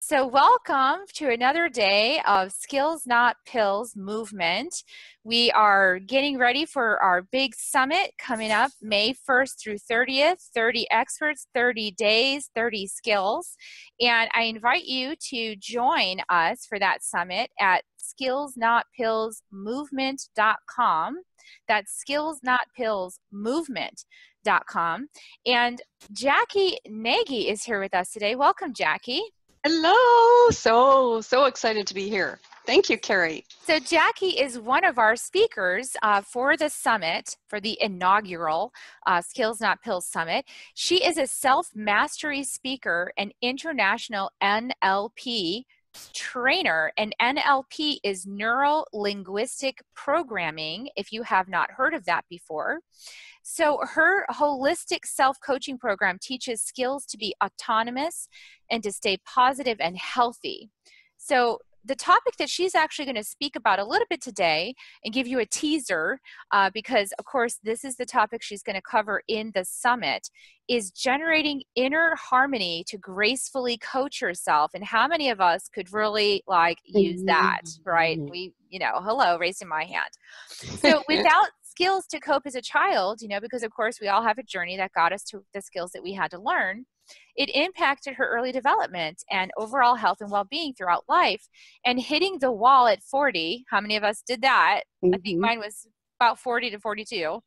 So welcome to another day of Skills Not Pills movement. We are getting ready for our big summit coming up May 1st through 30th, 30 experts, 30 days, 30 skills. And I invite you to join us for that summit at skillsnotpillsmovement.com. That's skillsnotpillsmovement.com. And Jacquie Nagy is here with us today. Welcome, Jacquie. Hello, so excited to be here. Thank you, Kerri. So Jacquie is one of our speakers for the summit, for the inaugural Skills Not Pills Summit. She is a self-mastery speaker and international NLP trainer, and NLP is Neuro Linguistic Programming, if you have not heard of that before. So her holistic self-coaching program teaches skills to be autonomous and to stay positive and healthy. So the topic that she's actually going to speak about a little bit today and give you a teaser, because of course this is the topic she's going to cover in the summit, is generating inner harmony to gracefully coach yourself. And how many of us could really use that, right? Hello, raising my hand. So without skills to cope as a child, because of course we all have a journey that got us to the skills that we had to learn, it impacted her early development and overall health and well-being throughout life. And hitting the wall at 40, how many of us did that? I think mine was about 40 to 42.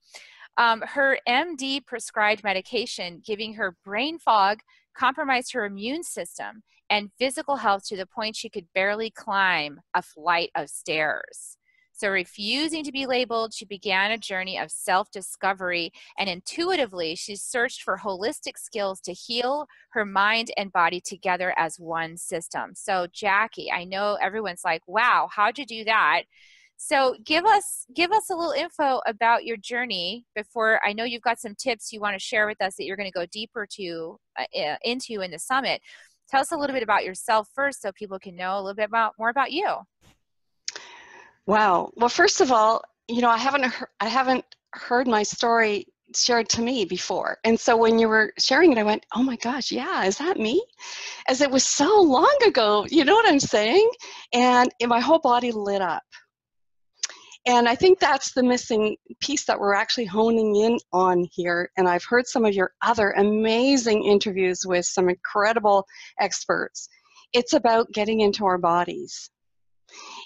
Her MD prescribed medication, giving her brain fog, compromised her immune system and physical health to the point she could barely climb a flight of stairs. So refusing to be labeled, she began a journey of self-discovery, and intuitively she searched for holistic skills to heal her mind and body together as one system. So Jacquie, I know everyone's like, wow, how'd you do that? So give us a little info about your journey before. I know you've got some tips you want to share with us that you're going to go deeper into in the summit. Tell us a little bit about yourself first so people can know a little bit more about you. Wow. Well, first of all, I haven't heard my story shared to me before. And so when you were sharing it, I went, oh my gosh, yeah, is that me? As it was so long ago, you know what I'm saying? And my whole body lit up. And I think that's the missing piece that we're actually honing in on here. And I've heard some of your other amazing interviews with some incredible experts. It's about getting into our bodies.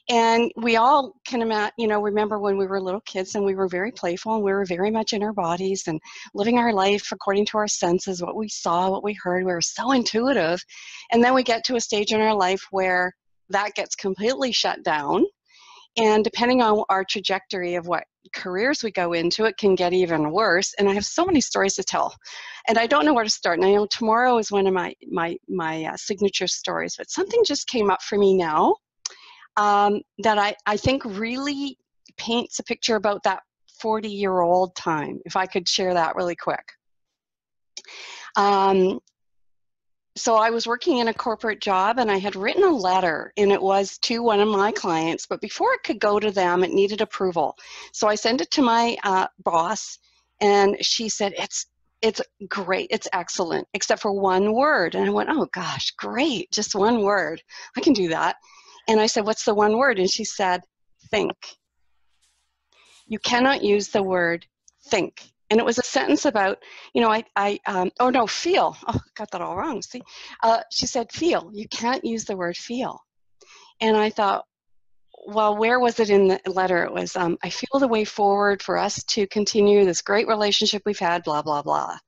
And we all can remember when we were little kids and we were very playful and we were very much in our bodies and living our life according to our senses, what we saw, what we heard. We were so intuitive. And then we get to a stage in our life where that gets completely shut down. And depending on our trajectory of what careers we go into, it can get even worse. And I have so many stories to tell. And I don't know where to start. And I know tomorrow is one of my signature stories. But something just came up for me now that I think really paints a picture about that 40-year-old time, if I could share that really quick. So I was working in a corporate job and I had written a letter, and it was to one of my clients, but before it could go to them, it needed approval. So I sent it to my boss, and she said, it's great, it's excellent, except for one word. And I went, oh gosh, great, just one word. I can do that. And I said, what's the one word? And she said, think. You cannot use the word think. And it was a sentence about, feel. Oh, got that all wrong. See, she said, feel. You can't use the word feel. And I thought, well, where was it in the letter? It was, I feel the way forward for us to continue this great relationship we've had, blah, blah, blah.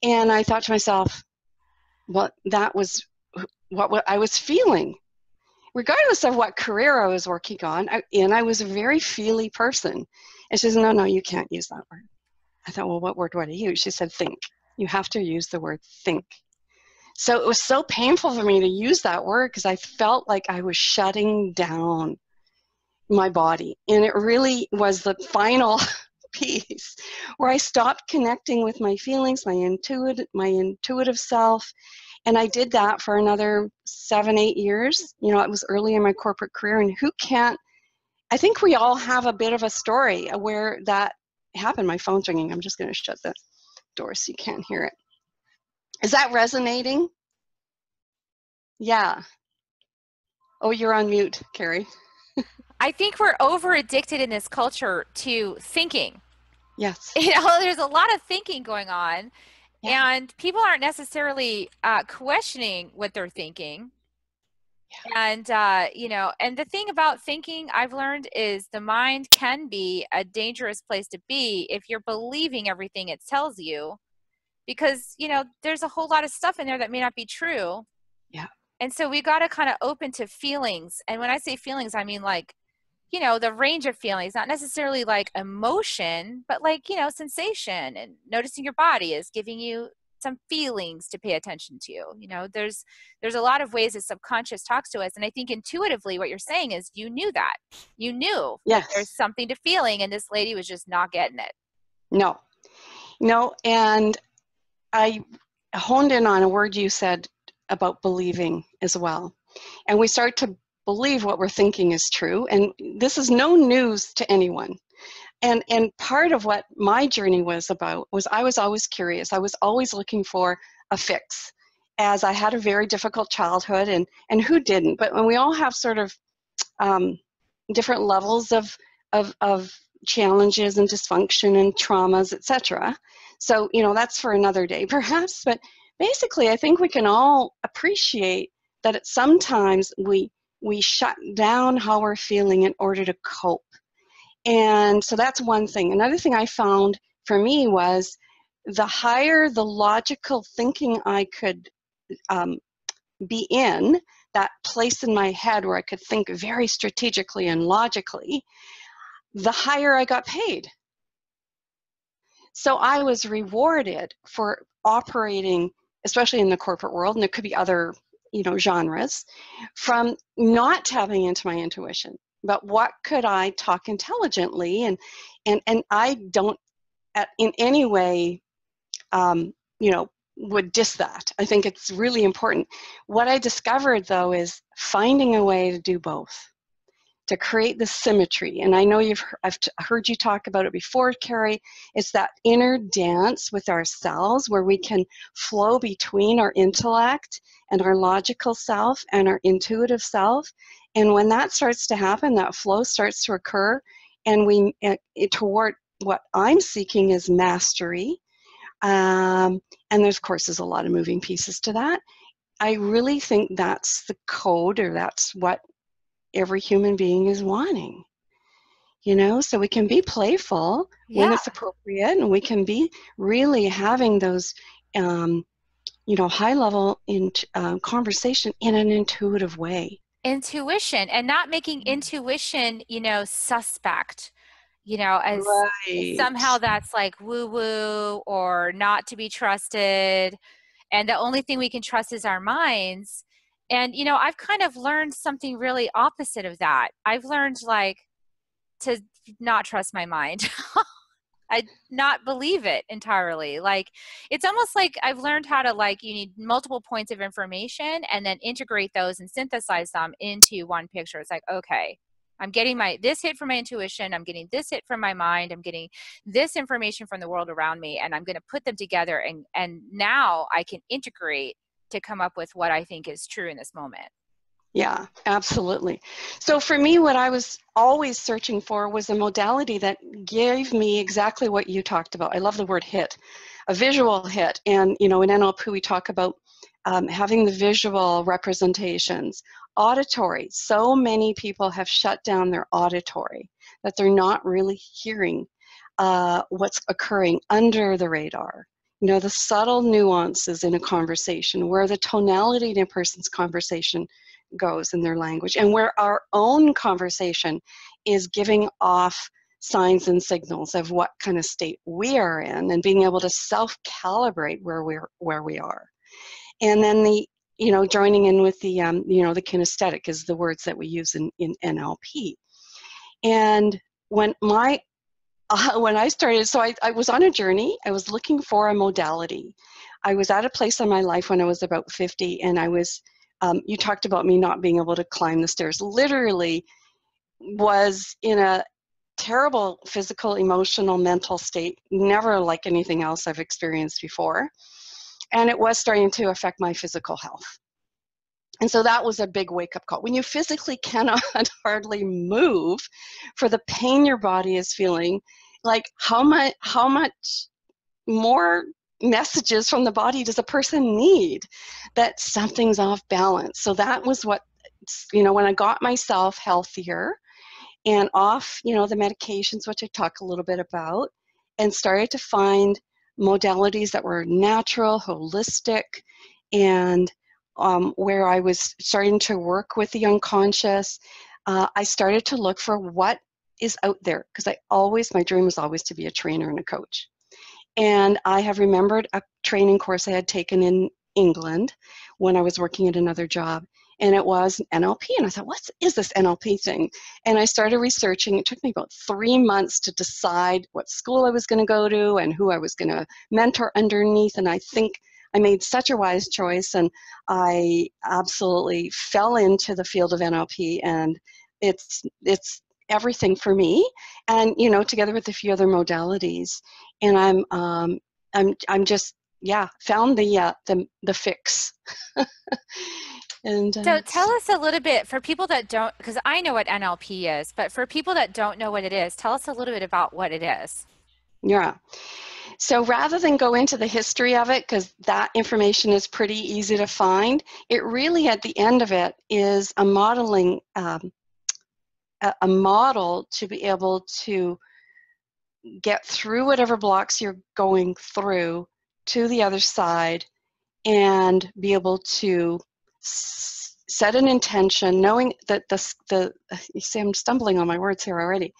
And I thought to myself, well, that was what I was feeling. Regardless of what career I was working on, I was a very feely person. And she said, no, you can't use that word. I thought, well, what word would I use? She said, think. You have to use the word think. So it was so painful for me to use that word because I felt like I was shutting down my body. And it really was the final piece where I stopped connecting with my feelings, my intuitive self. And I did that for another 7-8 years. It was early in my corporate career. And I think we all have a bit of a story where that happened. My phone's ringing. I'm just going to shut the door so you can't hear it. Is that resonating? Yeah. Oh, you're on mute, Kerri. I think we're over addicted in this culture to thinking. Yes. There's a lot of thinking going on, Yeah. and people aren't necessarily questioning what they're thinking. And, and the thing about thinking I've learned is the mind can be a dangerous place to be if you're believing everything it tells you, because, there's a whole lot of stuff in there that may not be true. Yeah. And so we got to kind of open to feelings. And when I say feelings, I mean like, the range of feelings, not necessarily like emotion, but like, sensation, and noticing your body is giving you some feelings to pay attention to. There's a lot of ways the subconscious talks to us. And I think intuitively what you're saying is you knew that. You knew that there's Yes. something to feeling, and this lady was just not getting it. No. No. And I honed in on a word you said about believing as well. And we start to believe what we're thinking is true. And this is no news to anyone. And part of what my journey was about was I was always curious. I was always looking for a fix, as I had a very difficult childhood, and who didn't? But when we all have sort of different levels of challenges and dysfunction and traumas, etc. So, that's for another day perhaps. But basically, I think we can all appreciate that at sometimes we shut down how we're feeling in order to cope. And so that's one thing. Another thing I found for me was the higher the logical thinking I could be in, that place in my head where I could think very strategically and logically, the higher I got paid. So I was rewarded for operating, especially in the corporate world, and there could be other, genres, from not tapping into my intuition. But what could I talk intelligently? And I don't in any way, would diss that. I think it's really important. What I discovered, though, is finding a way to do both, to create the symmetry. And I know I've heard you talk about it before, Kerri. It's that inner dance with ourselves where we can flow between our intellect and our logical self and our intuitive self. And when that starts to happen, that flow starts to occur, and toward what I'm seeking is mastery. And there's, of course, there's a lot of moving pieces to that. I really think that's the code, or that's what every human being is wanting. So we can be playful when it's appropriate, and we can be really having those, high level conversation in an intuitive way. Intuition, and not making intuition, suspect. As Right. somehow that's like woo-woo or not to be trusted. And the only thing we can trust is our minds. And, I've kind of learned something really opposite of that. I've learned to not trust my mind. I not believe it entirely. It's almost like I've learned how to you need multiple points of information and then integrate those and synthesize them into one picture. It's like, okay, I'm getting this hit from my intuition, I'm getting this hit from my mind, I'm getting this information from the world around me, and I'm going to put them together, and now I can integrate to come up with what I think is true in this moment. Yeah, absolutely. So for me, what I was always searching for was a modality that gave me exactly what you talked about. I love the word hit, a visual hit. And, in NLP, we talk about having the visual representations. Auditory. So many people have shut down their auditory, that they're not really hearing what's occurring under the radar. The subtle nuances in a conversation, where the tonality in a person's conversation goes in their language, and where our own conversation is giving off signs and signals of what kind of state we are in, and being able to self-calibrate where we are. And then joining in with the the kinesthetic is the words that we use in NLP. And when I started, so I was on a journey. I was looking for a modality. I was at a place in my life when I was about 50, and I was, you talked about me not being able to climb the stairs. Literally was in a terrible physical, emotional, mental state, never like anything else I've experienced before. And it was starting to affect my physical health. And so that was a big wake-up call. When you physically cannot hardly move for the pain your body is feeling, like how much more messages from the body does a person need that something's off balance? So that was what, when I got myself healthier and off, the medications, which I talk a little bit about, and started to find modalities that were natural, holistic, and where I was starting to work with the unconscious, I started to look for what is out there, because my dream was always to be a trainer and a coach. And I have remembered a training course I had taken in England when I was working at another job, and it was NLP. And I thought, what is this NLP thing? And I started researching. It took me about 3 months to decide what school I was going to go to and who I was going to mentor underneath. And I think I made such a wise choice, and I absolutely fell into the field of NLP, and it's everything for me, and together with a few other modalities. And I'm just found the fix. And so tell us a little bit, for people that don't, because I know what NLP is, but for people that don't know what it is, tell us a little bit about what it is. Yeah. So rather than go into the history of it, because that information is pretty easy to find, it really, at the end of it, is a modeling, a model to be able to get through whatever blocks you're going through to the other side, and be able to set an intention, knowing that you see I'm stumbling on my words here already.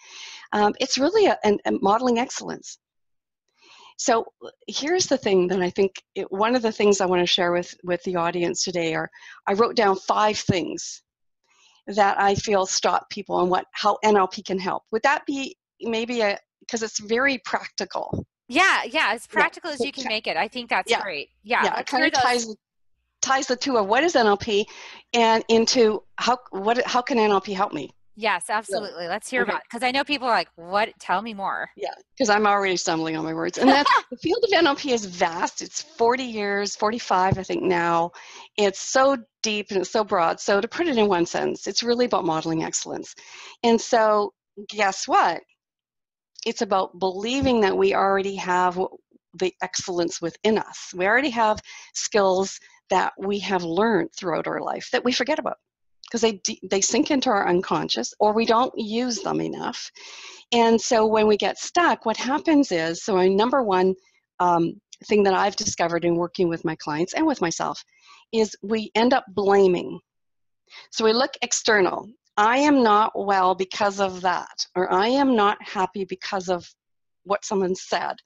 It's really a modeling excellence. So here's the thing that I think, one of the things I want to share with the audience today are, I wrote down 5 things that I feel stop people and how NLP can help. Would that be maybe because it's very practical? Yeah, as practical as you can make it. I think that's great. Yeah, it kind of ties the two of what is NLP and into how can NLP help me? Yes, absolutely. Let's hear about it, because I know people are like, what? Tell me more. Yeah, because I'm already stumbling on my words. And that's, the field of NLP is vast. It's 40 years, 45, I think now. It's so deep and it's so broad. So to put it in one sentence, it's really about modeling excellence. And so guess what? It's about believing that we already have the excellence within us. We already have skills that we have learned throughout our life that we forget about, because they sink into our unconscious, or we don't use them enough. And so when we get stuck, what happens is, so my number one thing that I've discovered in working with my clients and with myself is we end up blaming. So we look external. I am not well because of that, or I am not happy because of what someone said,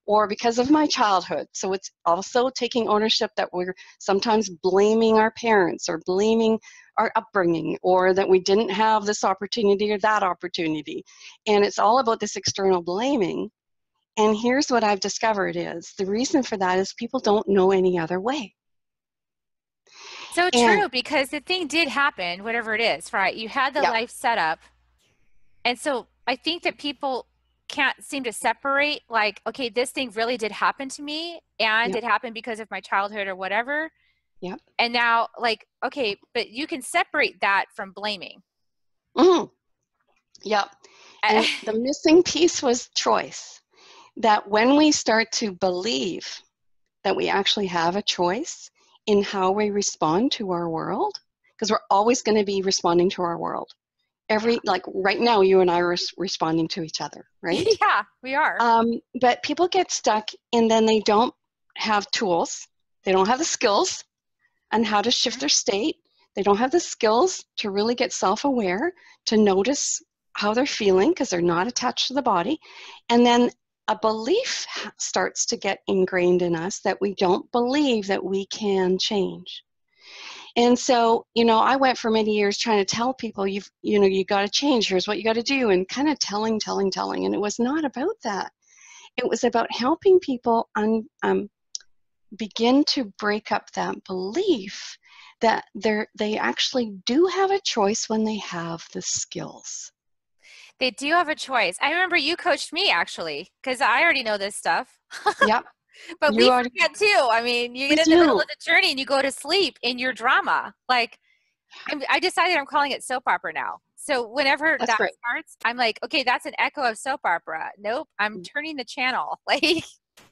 or because of my childhood. So it's also taking ownership that we're sometimes blaming our parents, or blaming our upbringing, or that we didn't have this opportunity or that opportunity. And it's all about this external blaming. And here's what I've discovered is, the reason for that is people don't know any other way. So true, because the thing did happen, whatever it is, right? You had the life set up. And so I think that people can't seem to separate, like, okay, this thing really did happen to me, and it happened because of my childhood or whatever. Yep. And now, like, okay, but you can separate that from blaming. Mm-hmm. Yep. And the missing piece was choice. That when we start to believe that we actually have a choice in how we respond to our world, because we're always going to be responding to our world. Like right now, you and I are responding to each other, right? Yeah, we are. But people get stuck, and then they don't have tools. They don't have the skills on how to shift their state. They don't have the skills to really get self-aware, to notice how they're feeling, because they're not attached to the body. And then a belief starts to get ingrained in us that we don't believe that we can change. And so, I went for many years trying to tell people, you got to change, here's what you got to do, and kind of telling. And it was not about that. It was about helping people begin to break up that belief that they actually do have a choice when they have the skills. They do have a choice. I remember you coached me, actually, because I already know this stuff. Yep. But we forget too. I mean, you get in the middle of the journey and you go to sleep in your drama. Like, I decided I'm calling it soap opera now. So whenever That's that great. starts, I'm like, okay, that's an echo of soap opera. Nope, I'm turning the channel. Like,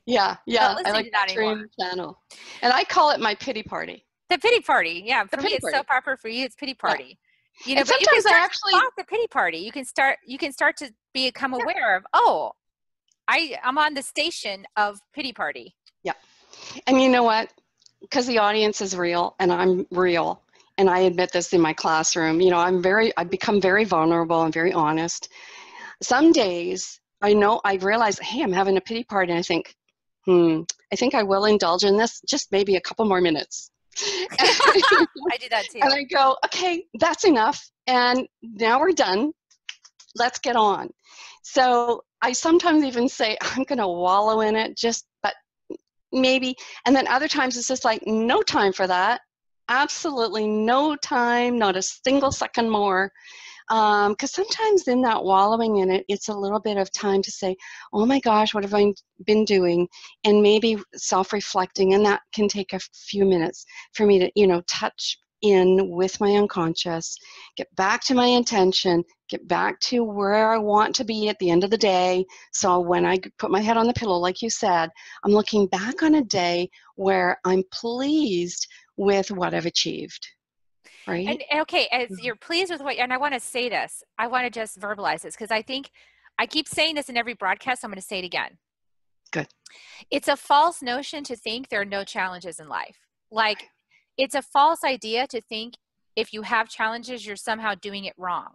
Yeah, not yeah. I listening like to that that anymore. dream channel. And I call it my pity party. The pity party. Yeah, The for me pity it's party. soap opera. For you, it's pity Yeah. party. You know, And but you can sometimes I start to actually, spot the pity party. You can start to become aware of, oh, I'm on the station of pity party. yeah. And you know what? Because the audience is real and I'm real. And I admit this in my classroom. You know, I've become very vulnerable and very honest. Some days I realize, hey, I'm having a pity party. And I think, I think I will indulge in this just maybe a couple more minutes. I do that too. And I go, okay, that's enough. And now we're done. Let's get on. So I sometimes even say, I'm going to wallow in it, but maybe. And then other times it's just like, no time for that. Absolutely no time, not a single second more. Because sometimes in that wallowing in it, it's a little bit of time to say, oh my gosh, what have I been doing? And maybe self-reflecting, and that can take a few minutes for me to, touch in with my unconscious, get back to my intention, get back to where I want to be at the end of the day. So when I put my head on the pillow, like you said, I'm looking back on a day where I'm pleased with what I've achieved. Right? And okay, as you're pleased with and I want to say this, I want to just verbalize this because I think I keep saying this in every broadcast. I'm going to say it again. Good. It's a false notion to think there are no challenges in life. Like, it's a false idea to think if you have challenges, you're somehow doing it wrong.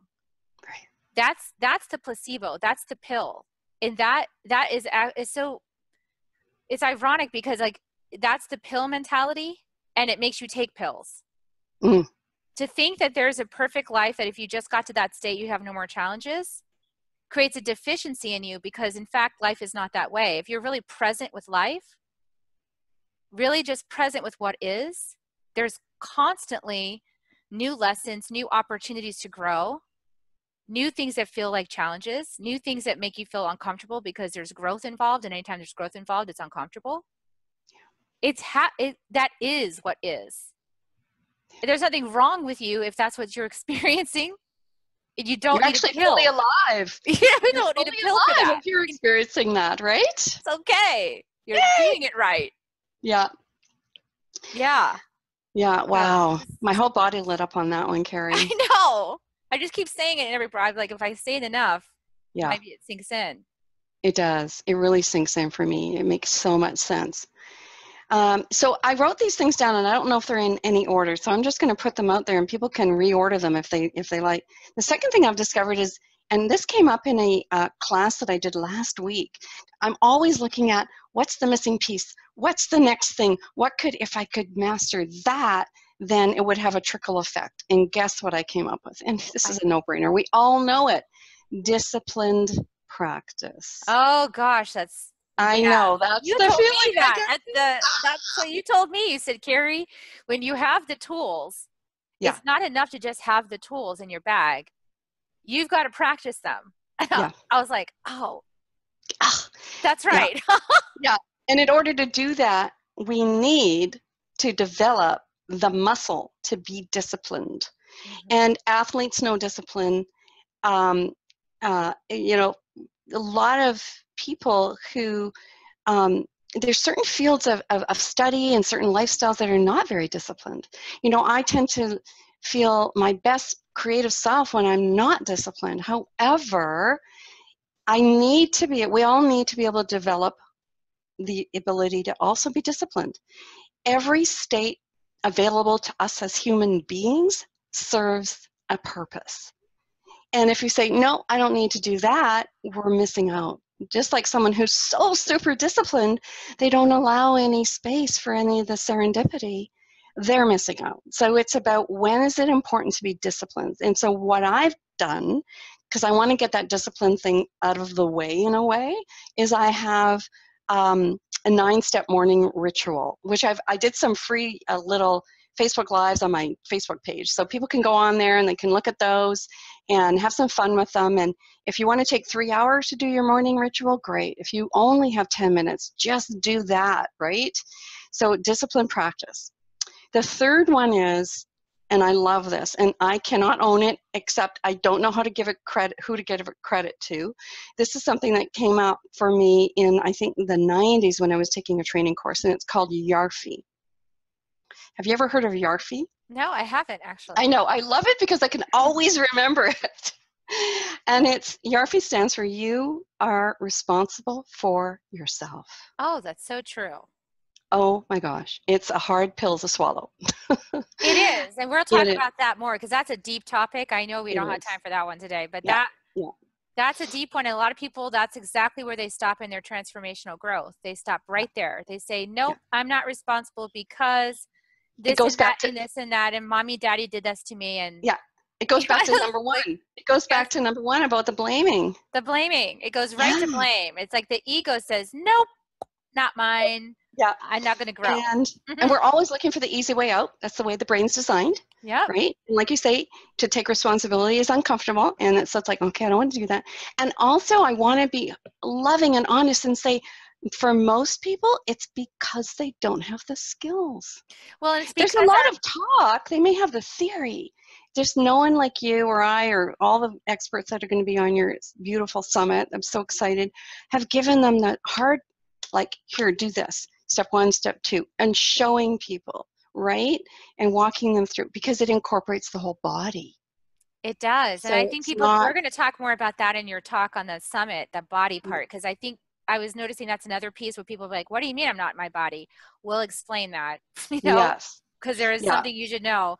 Right. That's the placebo. That's the pill. And that is so, it's ironic because like that's the pill mentality and it makes you take pills. Mm. To think that there's a perfect life, that if you just got to that state, you have no more challenges, creates a deficiency in you because in fact, life is not that way. If you're really present with life, really just present with what is, there's constantly new lessons, new opportunities to grow, new things that feel like challenges, new things that make you feel uncomfortable because there's growth involved. And anytime there's growth involved, it's uncomfortable. That is what is. There's nothing wrong with you if that's what you're experiencing. You don't You're need a actually pill. fully alive. Yeah, we don't need a pill for that. If you're experiencing that, right? It's okay. You're doing it right. Yeah. Yeah. Yeah. Wow. My whole body lit up on that one, Kerri. I know. I just keep saying it in every broad. Like if I say it enough, maybe it sinks in. It does. It really sinks in for me. It makes so much sense. So I wrote these things down, and I don't know if they're in any order. So I'm just going to put them out there, and people can reorder them if they like. The second thing I've discovered is, and this came up in a class that I did last week. I'm always looking at what's the missing piece. What's the next thing? If I could master that, then it would have a trickle effect. And guess what I came up with? And this is a no-brainer. We all know it. Disciplined practice. Oh gosh, I know, that's you the told feeling. Me that that's what you told me. You said, Kerri, when you have the tools, it's not enough to just have the tools in your bag. You've got to practice them. I was like, oh, that's right. Yeah. And in order to do that, we need to develop the muscle to be disciplined. Mm-hmm. And athletes know discipline. A lot of people who there's certain fields of study and certain lifestyles that are not very disciplined. I tend to feel my best creative self when I'm not disciplined. However, we all need to be able to develop the ability to also be disciplined. Every state available to us as human beings serves a purpose. And if you say, no, I don't need to do that, we're missing out. Just like someone who's so super disciplined, they don't allow any space for any of the serendipity, they're missing out. So it's about when is it important to be disciplined. And so what I've done, because I want to get that discipline thing out of the way in a way, is I have a 9-step morning ritual, which I did some free little Facebook Lives on my Facebook page. So people can go on there and they can look at those and have some fun with them. And if you want to take 3 hours to do your morning ritual, great. If you only have 10 minutes, just do that, right? So discipline practice. The third one is and I love this, and I cannot own it, except I don't know how to give it credit, who to give it credit to. This is something that came out for me in, I think, the 90s when I was taking a training course, and it's called YARFI. Have you ever heard of YARFI? No, I haven't actually. I know. I love it because I can always remember it. And it's YARFI stands for You Are Responsible for Yourself. Oh, that's so true. Oh my gosh, it's a hard pill to swallow. It is, and we'll talk about that more because that's a deep topic. I know we don't have time for that one today, but that's a deep one. And a lot of people, that's exactly where they stop in their transformational growth. They stop right there. They say, nope, I'm not responsible because this and that and this and that, and mommy, daddy did this to me. And it goes back to number one. It goes back to number one about the blaming. The blaming. It goes right to blame. It's like the ego says, nope, not mine. Yeah. I'm not going to grow. And we're always looking for the easy way out. That's the way the brain's designed. Yeah. Right? And like you say, to take responsibility is uncomfortable. And it's like, okay, I don't want to do that. And also, I want to be loving and honest and say, for most people, it's because they don't have the skills. Well, it's because there's a lot of talk. They may have the theory. There's no one like you or I or all the experts that are going to be on your beautiful summit. I'm so excited. Have given them the hard, like, here, do this. Step one, step two, and showing people, right? And walking them through, because it incorporates the whole body. It does. And I think we're going to talk more about that in your talk on the summit, the body part, because I think I was noticing that's another piece where people are like, what do you mean I'm not in my body? We'll explain that, Yes. Because there is something you should know.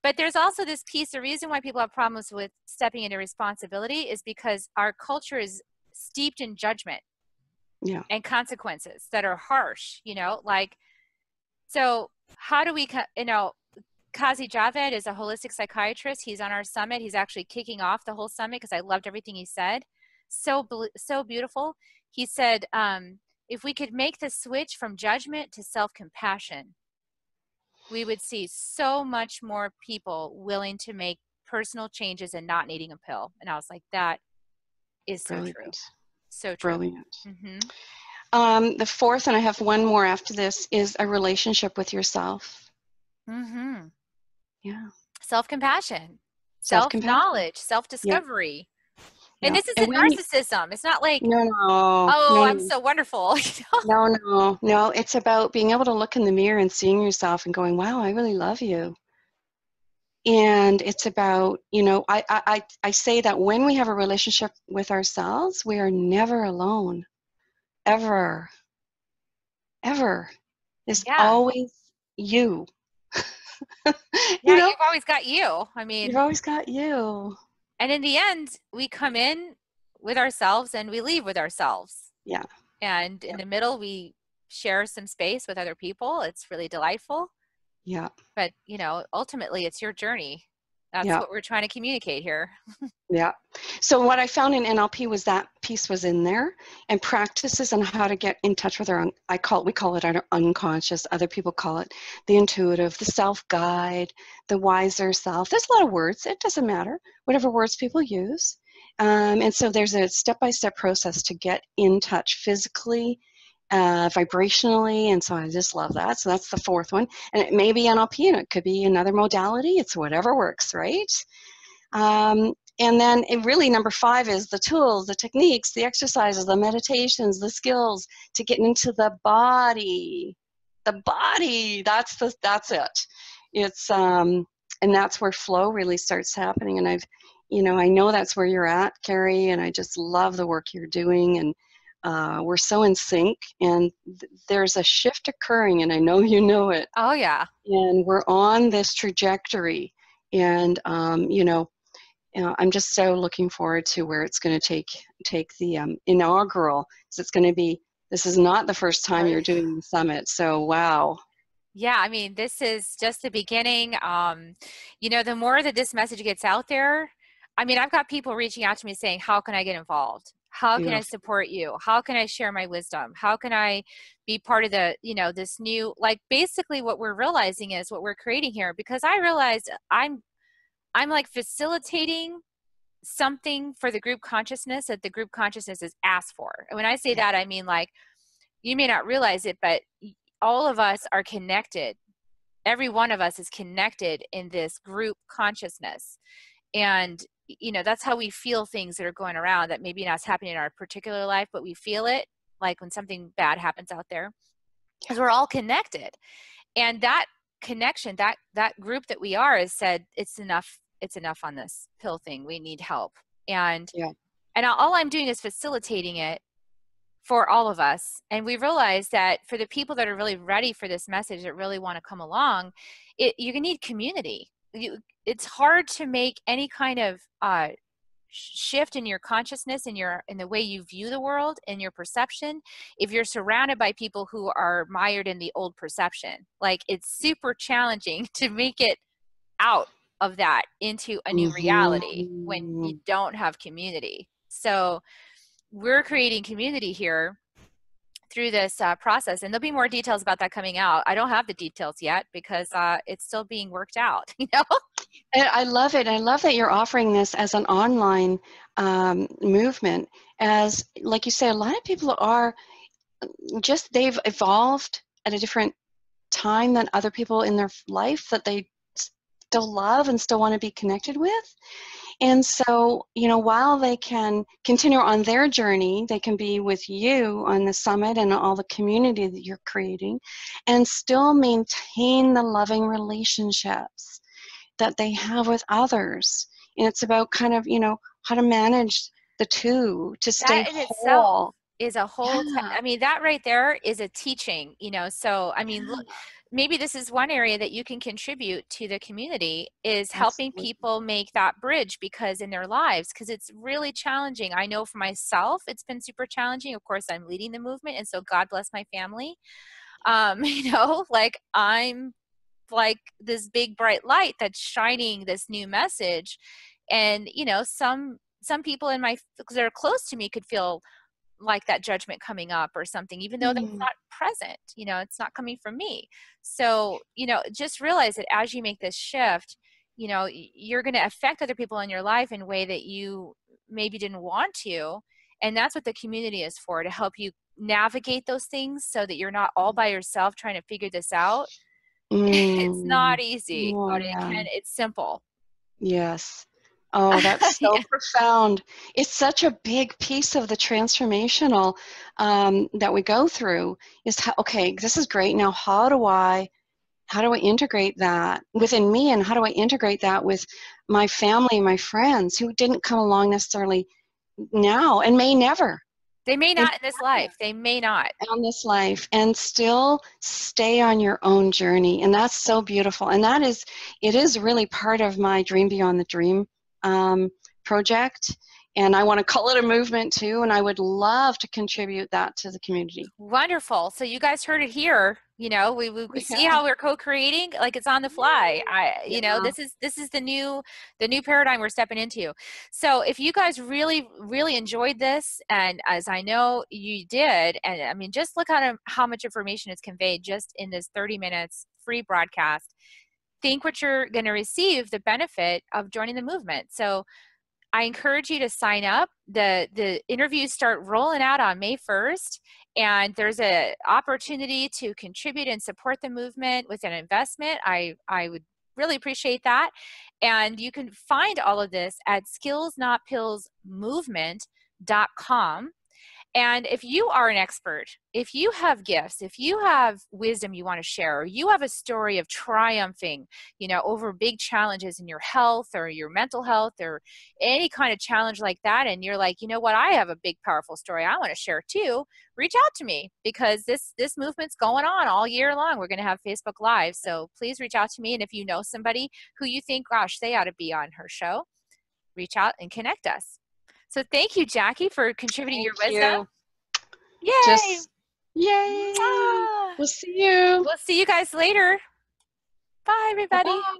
But there's also this piece, the reason why people have problems with stepping into responsibility is because our culture is steeped in judgment. And consequences that are harsh, like, so how do we, Kazi Javed is a holistic psychiatrist. He's on our summit. He's actually kicking off the whole summit because I loved everything he said. So beautiful. He said, if we could make the switch from judgment to self-compassion, we would see so much more people willing to make personal changes and not needing a pill. And I was like, that is so true. So true. Brilliant. The fourth, and I have one more after this, is a relationship with yourself. Yeah. Self-compassion, self-knowledge, self-discovery. And this isn't narcissism. It's not like, I'm so wonderful. No. It's about being able to look in the mirror and seeing yourself and going, wow, I really love you. And it's about, I say that when we have a relationship with ourselves, we are never alone. Ever. There's always you. You've always got you. I mean, you've always got you. And in the end, we come in with ourselves and we leave with ourselves. Yeah. And in the middle, we share some space with other people. It's really delightful. Yeah. But, ultimately it's your journey. That's what we're trying to communicate here. Yeah. So what I found in NLP was that piece was in there, and practices on how to get in touch with our, we call it our unconscious. Other people call it the intuitive, the self-guide, the wiser self. There's a lot of words. It doesn't matter. Whatever words people use. And so there's a step-by-step process to get in touch physically, vibrationally, and so I just love that. So that's the fourth one, and it may be NLP, and it could be another modality. It's whatever works, right? And then really number 5 is the tools, the techniques, the exercises, the meditations, the skills to get into the body. The body, that's it. It's and that's where flow really starts happening. And I know that's where you're at, Kerri, and I just love the work you're doing, and we're so in sync, and there's a shift occurring, and I know you know it. Oh, yeah. And we're on this trajectory, and, I'm just so looking forward to where it's going to take the inaugural, because this is not the first time you're doing the summit, so wow. Yeah, I mean, this is just the beginning. The more that this message gets out there, I mean, I've got people reaching out to me saying, how can I get involved? How can I support you? How can I share my wisdom? How can I be part of the, this new, like, basically what we're realizing is what we're creating here, because I realized I'm like facilitating something for the group consciousness that the group consciousness is asked for. And when I say that, I mean, like, you may not realize it, but all of us are connected every one of us is connected in this group consciousness. And, you know, that's how we feel things that are going around that maybe not happening in our particular life, but we feel it like when something bad happens out there, because we're all connected. And that connection, that group that we are, has said, it's enough on this pill thing. We need help. And all I'm doing is facilitating it for all of us. And we realize that for the people that are really ready for this message, that really want to come along, you're gonna need community. It's hard to make any kind of shift in your consciousness, in the way you view the world and your perception, if you're surrounded by people who are mired in the old perception. Like, it's super challenging to make it out of that into a new reality when you don't have community. So we're creating community here through this process, and there'll be more details about that coming out. I don't have the details yet because it's still being worked out, you know. And I love it. I love that you're offering this as an online movement. As, like you say, a lot of people are just, they've evolved at a different time than other people in their life that they still love and still want to be connected with. And so, you know, while they can continue on their journey, they can be with you on the summit and all the community that you're creating, and still maintain the loving relationships that they have with others. And it's about kind of, you know, how to manage the two to stay that in whole. itself is a whole Yeah. I mean, that right there is a teaching, you know. So I mean, look, maybe this is one area that you can contribute to the community, is helping Absolutely. people make that bridge, because in their lives, because it's really challenging. I know for myself it's been super challenging. Of course, I'm leading the movement, and so God bless my family. You know, like, I'm like this big bright light that's shining this new message. And, you know, some people in my that are close to me could feel like that judgment coming up or something, even though that's not present, you know, it's not coming from me. So, you know, just realize that as you make this shift, you know, you're going to affect other people in your life in a way that you maybe didn't want to. And that's what the community is for, to help you navigate those things so that you're not all by yourself trying to figure this out. It's not easy, Oh, but yeah. it's simple. Yes. Oh, that's so Yeah. profound. It's such a big piece of the transformational that we go through is how, okay, this is great. Now, how do I integrate that within me, and how do I integrate that with my family, my friends who didn't come along necessarily now and may never They may not in this life. They may not. on this life, and still stay on your own journey. And that's so beautiful. And it is really part of my Dream Beyond the Dream project. And I want to call it a movement too. And I would love to contribute that to the community. Wonderful. So you guys heard it here. You know, we see how we're co-creating, like it's on the fly. You know, this is the new paradigm we're stepping into. So if you guys really, really enjoyed this, and as I know you did, and I mean, just look at how much information is conveyed just in this 30 minutes free broadcast. Think what you're going to receive, the benefit of joining the movement. So I encourage you to sign up. The interviews start rolling out on May 1st, and there's an opportunity to contribute and support the movement with an investment. I would really appreciate that. And you can find all of this at skillsnotpillsmovement.com. And if you are an expert, if you have gifts, if you have wisdom you want to share, or you have a story of triumphing, you know, over big challenges in your health or your mental health or any kind of challenge like that, and you're like, you know what, I have a big, powerful story I want to share too, reach out to me, because this movement's going on all year long. We're going to have Facebook Live. So please reach out to me. And if you know somebody who you think, gosh, they ought to be on her show, reach out and connect us. So thank you, Jackie, for contributing your wisdom. Yay! Yay! Mwah! We'll see you. We'll see you guys later. Bye, everybody. Bye-bye.